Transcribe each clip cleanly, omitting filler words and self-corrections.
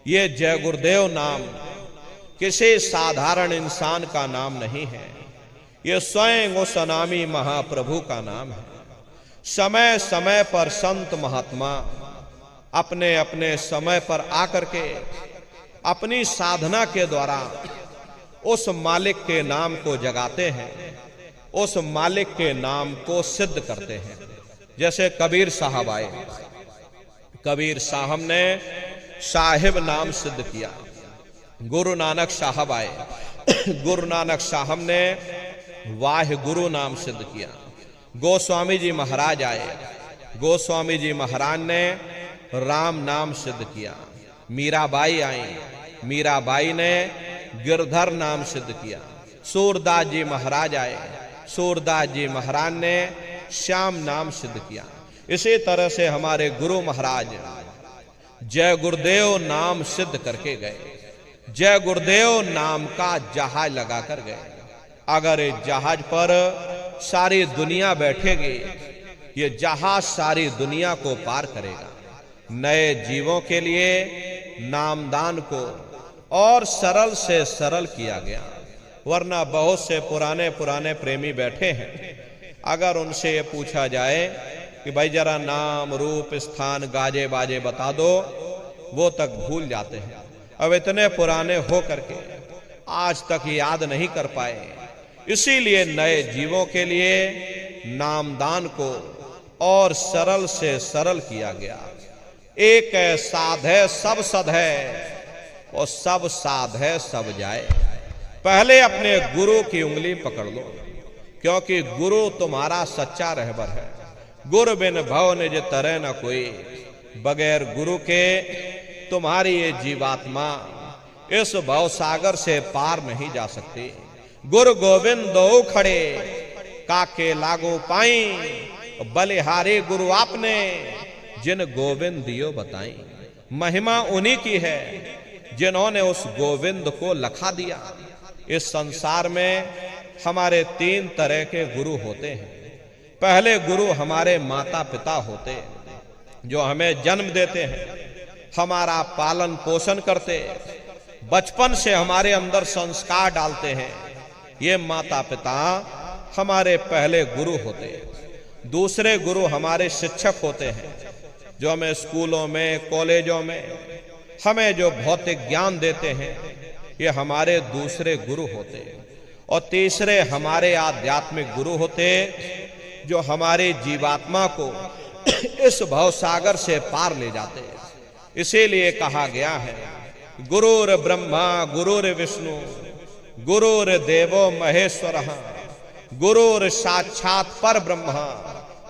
ये जय गुरुदेव नाम किसी साधारण इंसान का नाम नहीं है, ये स्वयं उस अनामी महाप्रभु का नाम है। समय समय पर संत महात्मा अपने अपने समय पर आकर के अपनी साधना के द्वारा उस मालिक के नाम को जगाते हैं, उस मालिक के नाम को सिद्ध करते हैं। जैसे कबीर साहब आए, कबीर साहब ने साहिब नाम सिद्ध किया। गुरु नानक साहब आए, गुरु नानक साहब ने वाहिगुरु नाम सिद्ध किया। गोस्वामी जी महाराज आए, गोस्वामी जी महाराज ने राम नाम सिद्ध किया। मीराबाई आई, मीराबाई ने गिरधर नाम सिद्ध किया। सूरदास जी महाराज आए, सूरदास जी महाराज ने श्याम नाम सिद्ध किया। इसी तरह से हमारे गुरु महाराज जय गुरुदेव नाम सिद्ध करके गए। जय गुरुदेव नाम का जहाज लगा कर गए। अगर इस जहाज पर सारी दुनिया बैठेगी, ये जहाज सारी दुनिया को पार करेगा। नए जीवों के लिए नामदान को और सरल से सरल किया गया, वरना बहुत से पुराने पुराने प्रेमी बैठे हैं। अगर उनसे ये पूछा जाए कि भाई जरा नाम रूप स्थान गाजे बाजे बता दो, वो तक भूल जाते हैं। अब इतने पुराने हो करके आज तक याद नहीं कर पाए। इसीलिए नए जीवों के लिए नामदान को और सरल से सरल किया गया। एक है साध है सब सद है, और सब साध है सब जाए। पहले अपने गुरु की उंगली पकड़ लो, क्योंकि गुरु तुम्हारा सच्चा रहबर है। गुरु बिन भव निज तरह न कोई, बगैर गुरु के तुम्हारी ये जीवात्मा इस भव सागर से पार नहीं जा सकती। गुरु गोविंद दो खड़े काके लागो पाई, बलिहारी गुरु आपने जिन गोविंद दियो बताई। महिमा उन्हीं की है जिन्होंने उस गोविंद को लखा दिया। इस संसार में हमारे तीन तरह के गुरु होते हैं। पहले गुरु हमारे माता पिता होते हैं, जो हमें जन्म देते हैं, हमारा पालन पोषण करते, बचपन से हमारे अंदर संस्कार डालते हैं। ये माता पिता हमारे पहले गुरु होते हैं। दूसरे गुरु हमारे शिक्षक होते हैं, जो हमें स्कूलों में कॉलेजों में हमें जो भौतिक ज्ञान देते हैं, ये हमारे दूसरे गुरु होते हैं। और तीसरे हमारे आध्यात्मिक गुरु होते, जो हमारे जीवात्मा को इस भवसागर से पार ले जाते हैं। इसीलिए कहा गया है, गुरुर ब्रह्मा गुरुर विष्णु गुरुर देवो महेश्वरः गुरुर साक्षात पर ब्रह्म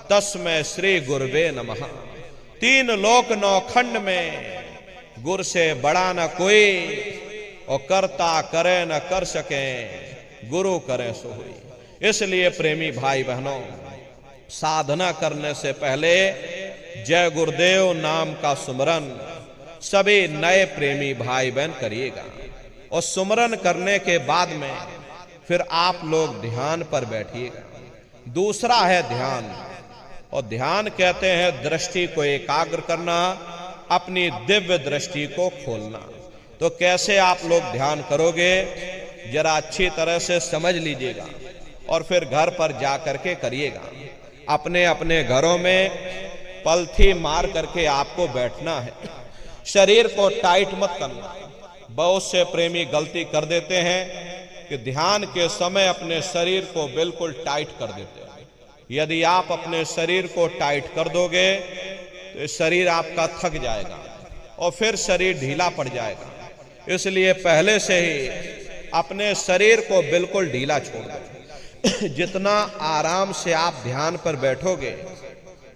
तस्मै श्री गुरुवे नमः। तीन लोक नौ खंड में गुरु से बड़ा न कोई, और करता करे न कर सके, गुरु करे सो हुई। इसलिए प्रेमी भाई बहनों, साधना करने से पहले जय गुरुदेव नाम का सुमरन सभी नए प्रेमी भाई बहन करिएगा। और सुमरन करने के बाद में फिर आप लोग ध्यान पर बैठिएगा। दूसरा है ध्यान, और ध्यान कहते हैं दृष्टि को एकाग्र करना, अपनी दिव्य दृष्टि को खोलना। तो कैसे आप लोग ध्यान करोगे, जरा अच्छी तरह से समझ लीजिएगा और फिर घर पर जा करके करिएगा। अपने अपने घरों में पलथी मार करके आपको बैठना है। शरीर को टाइट मत करना। बहुत से प्रेमी गलती कर देते हैं कि ध्यान के समय अपने शरीर को बिल्कुल टाइट कर देते हैं। यदि आप अपने शरीर को टाइट कर दोगे तो शरीर आपका थक जाएगा और फिर शरीर ढीला पड़ जाएगा। इसलिए पहले से ही अपने शरीर को बिल्कुल ढीला छोड़ दो। जितना आराम से आप ध्यान पर बैठोगे,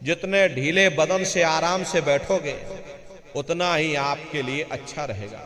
जितने ढीले बदन से आराम से बैठोगे, उतना ही आपके लिए अच्छा रहेगा।